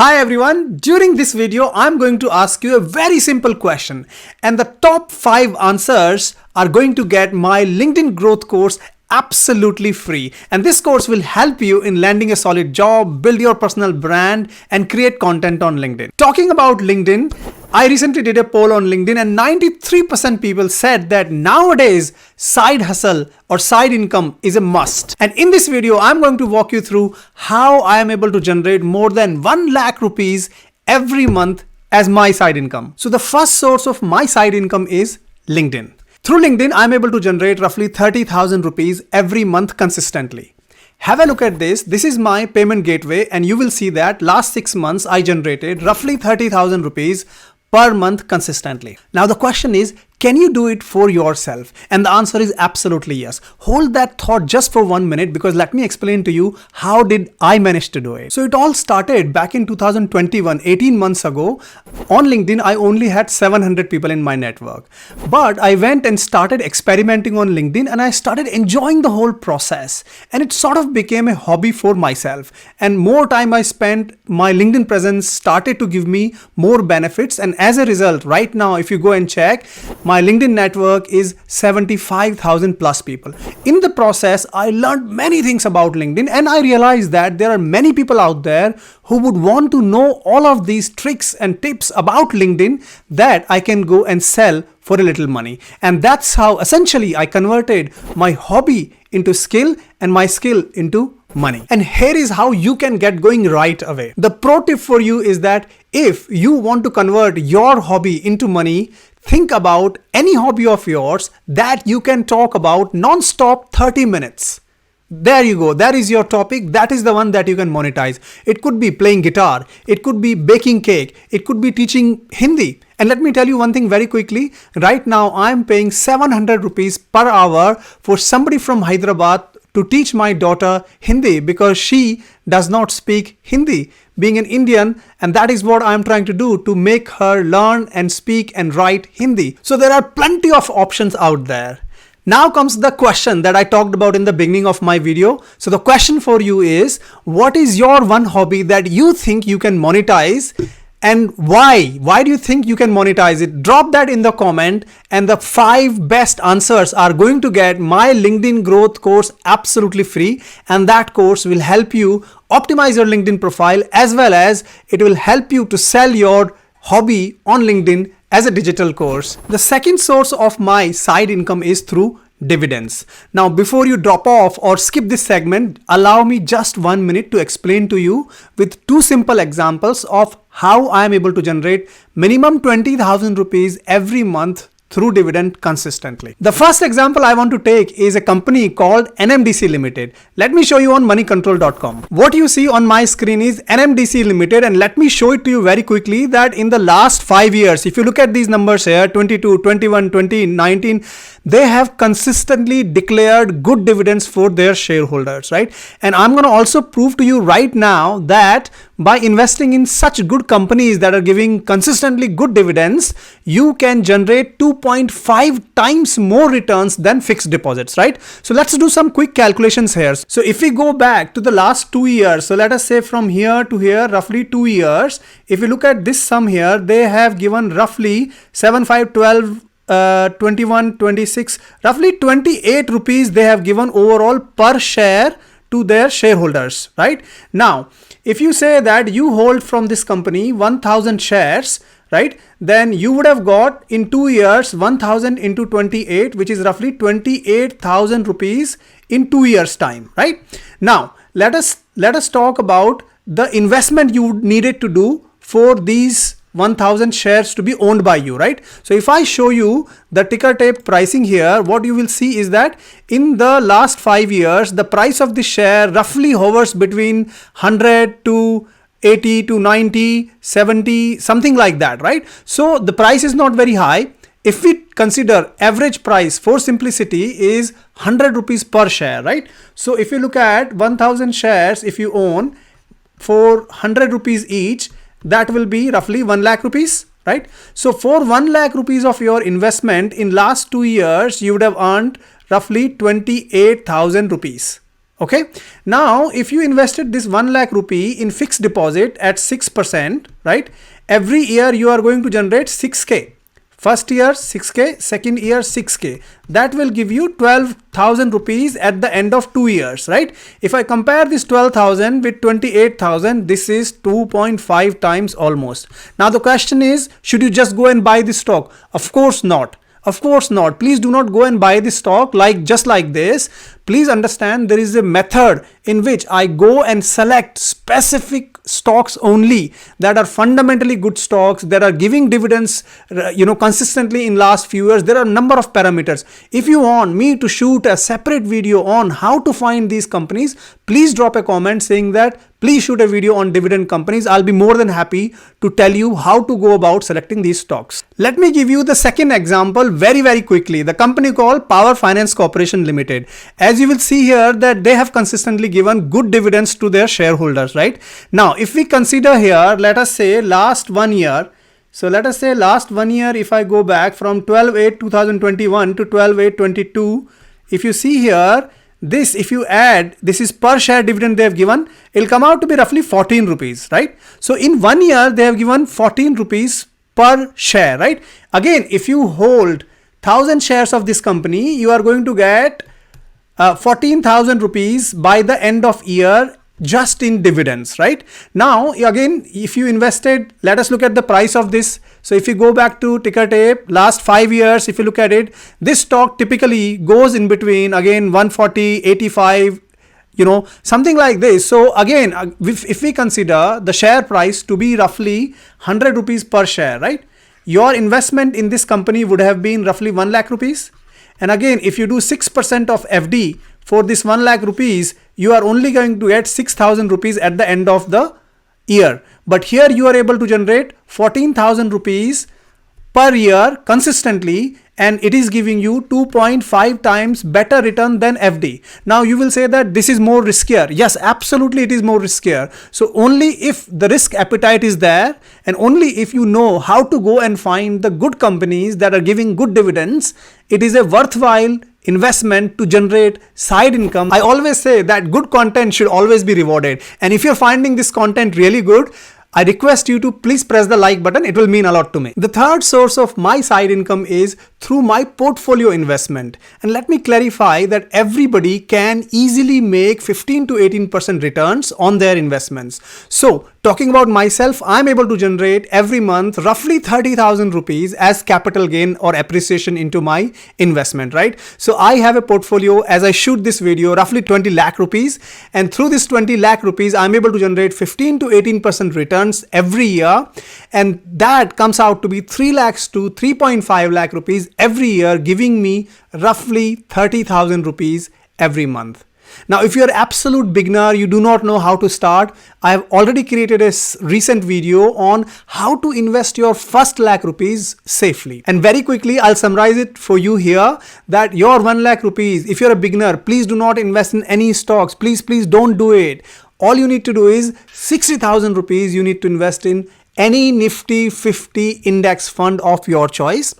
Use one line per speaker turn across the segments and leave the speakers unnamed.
Hi everyone, during this video I'm going to ask you a very simple question and the top 5 answers are going to get my LinkedIn growth course absolutely free, and this course will help you in landing a solid job, build your personal brand and create content on LinkedIn. Talking about LinkedIn, I recently did a poll on LinkedIn and 93% people said that nowadays side hustle or side income is a must. And in this video, I'm going to walk you through how I am able to generate more than 1 lakh rupees every month as my side income. So the first source of my side income is LinkedIn. Through LinkedIn, I'm able to generate roughly 30,000 rupees every month consistently. Have a look at this. This is my payment gateway and you will see that last 6 months I generated roughly 30,000 rupees per month consistently. Now the question is, can you do it for yourself? And the answer is absolutely yes. Hold that thought just for 1 minute because let me explain to you how did I manage to do it. So it all started back in 2021, 18 months ago. On LinkedIn, I only had 700 people in my network. But I went and started experimenting on LinkedIn and I started enjoying the whole process. And it sort of became a hobby for myself. And more time I spent, my LinkedIn presence started to give me more benefits. And as a result, right now, if you go and check, my LinkedIn network is 75,000 plus people. In the process, I learned many things about LinkedIn and I realized that there are many people out there who would want to know all of these tricks and tips about LinkedIn that I can go and sell for a little money. And that's how essentially I converted my hobby into skill and my skill into money. And here is how you can get going right away. The pro tip for you is that if you want to convert your hobby into money, think about any hobby of yours that you can talk about non-stop 30 minutes. There you go. That is your topic. That is the one that you can monetize. It could be playing guitar. It could be baking cake. It could be teaching Hindi. And let me tell you one thing very quickly. Right now, I'm paying 700 rupees per hour for somebody from Hyderabad to teach my daughter Hindi because she does not speak Hindi, being an Indian, and that is what I'm trying to do to make her learn and speak and write Hindi. So there are plenty of options out there. Now comes the question that I talked about in the beginning of my video. So the question for you is, what is your one hobby that you think you can monetize? And why? Why do you think you can monetize it? Drop that in the comment and the 5 best answers are going to get my LinkedIn growth course absolutely free. And that course will help you optimize your LinkedIn profile as well as it will help you to sell your hobby on LinkedIn as a digital course. The second source of my side income is through dividends. Now, before you drop off or skip this segment, allow me just 1 minute to explain to you with 2 simple examples of how I am able to generate minimum 20,000 rupees every month through dividend consistently. The first example I want to take is a company called NMDC Limited. Let me show you on moneycontrol.com. What you see on my screen is NMDC Limited, and let me show it to you very quickly that in the last 5 years, if you look at these numbers here, 22, 21, 20, 19, they have consistently declared good dividends for their shareholders, right? And I'm going to also prove to you right now that by investing in such good companies that are giving consistently good dividends, you can generate 2.5 times more returns than fixed deposits, right? So let's do some quick calculations here. So if we go back to the last 2 years, so let us say from here to here, roughly 2 years, if you look at this sum here, they have given roughly 7, 5, 12, 21, 26, roughly 28 rupees they have given overall per share to their shareholders, right? Now, if you say that you hold from this company 1000 shares, right, then you would have got in 2 years 1000 into 28, which is roughly 28,000 rupees in 2 years time, right? Now, let us talk about the investment you needed to do for these 1000 shares to be owned by you, right? So if I show you the ticker tape pricing here, what you will see is that in the last 5 years, the price of the share roughly hovers between 100 to 80 to 90, 70, something like that, right? So the price is not very high. If we consider average price for simplicity is 100 rupees per share, right? So if you look at 1000 shares, if you own for 100 rupees each, that will be roughly 1 lakh rupees, right? So for 1 lakh rupees of your investment in last 2 years, you would have earned roughly 28,000 rupees. Okay. Now, if you invested this 1 lakh rupee in fixed deposit at 6%, right? Every year you are going to generate 6K. First year 6K, second year 6K. That will give you 12,000 rupees at the end of 2 years, right? If I compare this 12,000 with 28,000, this is 2.5 times almost. Now the question is, should you just go and buy this stock? Of course not. Of course not. Please do not go and buy this stock just like this. Please understand there is a method in which I go and select specific stocks only that are fundamentally good stocks that are giving dividends consistently in last few years. There are a number of parameters. If you want me to shoot a separate video on how to find these companies, please drop a comment saying that please shoot a video on dividend companies. I'll be more than happy to tell you how to go about selecting these stocks. Let me give you the second example very quickly. The company called Power Finance Corporation Limited. As you will see here that they have consistently given good dividends to their shareholders, right? Now, if we consider here, let us say last 1 year. So let us say last 1 year, if I go back from 12/8/2021 to 12/8/22, if you see here, this, if you add, this is per share dividend they have given, it'll come out to be roughly 14 rupees, right? So in 1 year, they have given 14 rupees per share, right? Again, if you hold 1,000 shares of this company, you are going to get 14,000 rupees by the end of year just in dividends, right? Now, again, if you invested, let us look at the price of this. So if you go back to ticker tape, last 5 years, if you look at it, this stock typically goes in between, again, 140, 85, something like this. So again, if we consider the share price to be roughly 100 rupees per share, right? Your investment in this company would have been roughly 1 lakh rupees. And again, if you do 6% of FD for this 1 lakh rupees, you are only going to get 6,000 rupees at the end of the year. But here you are able to generate 14,000 rupees per year consistently, and it is giving you 2.5 times better return than FD. Now you will say that this is more riskier. Yes, absolutely it is more riskier. So only if the risk appetite is there, and only if you know how to go and find the good companies that are giving good dividends, it is a worthwhile investment to generate side income. I always say that good content should always be rewarded. And if you're finding this content really good, I request you to please press the like button. It will mean a lot to me. The third source of my side income is through my portfolio investment. And let me clarify that everybody can easily make 15 to 18% returns on their investments. So talking about myself, I'm able to generate every month roughly 30,000 rupees as capital gain or appreciation into my investment, right? So I have a portfolio, as I shoot this video, roughly 20 lakh rupees. And through this 20 lakh rupees, I'm able to generate 15 to 18% returns every year, and that comes out to be 3 lakhs to 3.5 lakh rupees every year, giving me roughly 30,000 rupees every month. Now, if you're an absolute beginner, you do not know how to start, I have already created a recent video on how to invest your first lakh rupees safely. And very quickly, I'll summarize it for you here that your 1 lakh rupees, if you're a beginner, please do not invest in any stocks. Please don't do it. All you need to do is 60,000 rupees you need to invest in any Nifty 50 index fund of your choice.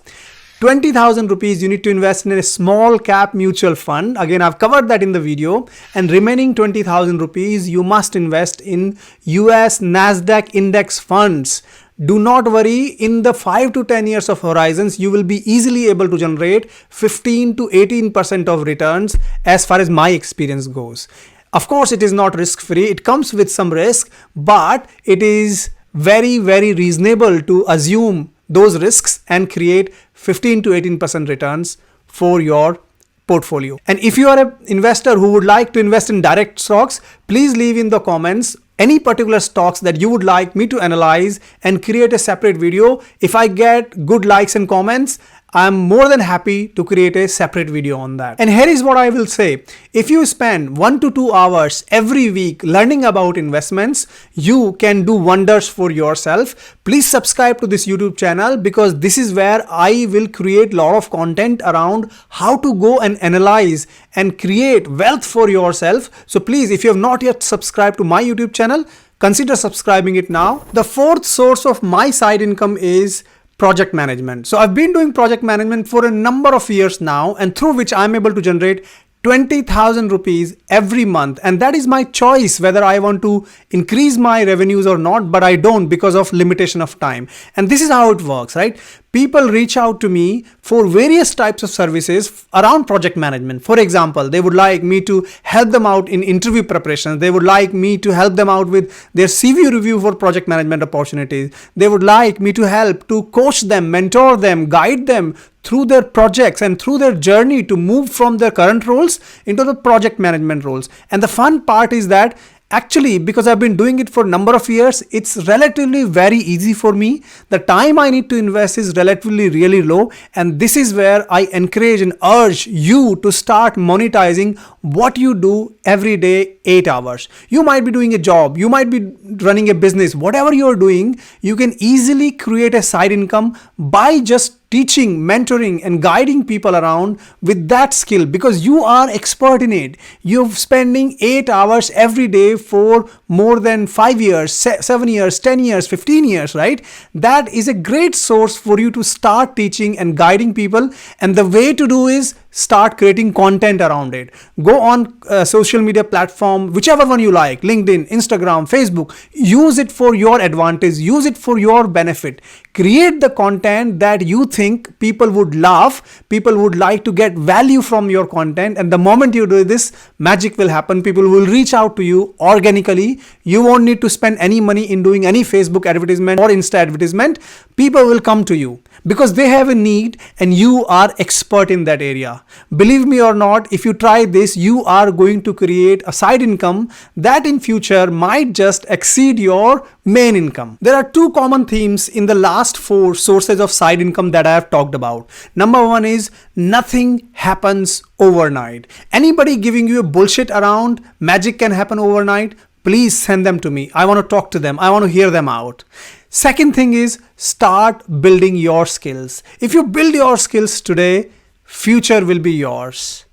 20,000 rupees you need to invest in a small cap mutual fund. Again, I've covered that in the video. And remaining 20,000 rupees you must invest in US Nasdaq index funds. Do not worry, in the 5 to 10 years of horizons, you will be easily able to generate 15 to 18% of returns as far as my experience goes. Of course, it is not risk-free. It comes with some risk, but it is very reasonable to assume those risks and create 15 to 18% returns for your portfolio. And if you are an investor who would like to invest in direct stocks, please leave in the comments any particular stocks that you would like me to analyze and create a separate video. If I get good likes and comments, I'm more than happy to create a separate video on that. And here is what I will say. If you spend 1 to 2 hours every week learning about investments, you can do wonders for yourself. Please subscribe to this YouTube channel, because this is where I will create a lot of content around how to go and analyze and create wealth for yourself. So please, if you have not yet subscribed to my YouTube channel, consider subscribing it now. The fourth source of my side income is project management. So I've been doing project management for a number of years now, and through which I'm able to generate 20,000 rupees every month, and that is my choice whether I want to increase my revenues or not, but I don't because of limitation of time. And this is how it works, right? People reach out to me for various types of services around project management. For example, they would like me to help them out in interview preparation. They would like me to help them out with their CV review for project management opportunities. They would like me to help to coach them, mentor them, guide them through their projects and through their journey to move from their current roles into the project management roles. And the fun part is that actually, because I've been doing it for a number of years, it's relatively very easy for me. The time I need to invest is relatively really low. And this is where I encourage and urge you to start monetizing what you do every day, 8 hours. You might be doing a job, you might be running a business, whatever you're doing, you can easily create a side income by just teaching, mentoring, and guiding people around with that skill, because you are expert in it. You're spending 8 hours every day for more than 5 years, 7 years, 10 years, 15 years, right? That is a great source for you to start teaching and guiding people. And the way to do is start creating content around it. Go on a social media platform, whichever one you like, LinkedIn, Instagram, Facebook. Use it for your advantage. Use it for your benefit. Create the content that you think people would love, people would like to get value from your content. And the moment you do this, magic will happen. People will reach out to you organically. You won't need to spend any money in doing any Facebook advertisement or Insta advertisement. People will come to you because they have a need and you are expert in that area. Believe me or not, if you try this, you are going to create a side income that in future might just exceed your main income. There are two common themes in the last 4 sources of side income that I have talked about. Number one is nothing happens overnight. Anybody giving you a bullshit around magic can happen overnight, please send them to me. I want to talk to them. I want to hear them out. Second thing is start building your skills. If you build your skills today, future will be yours.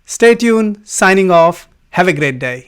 Stay tuned. Signing off. Have a great day.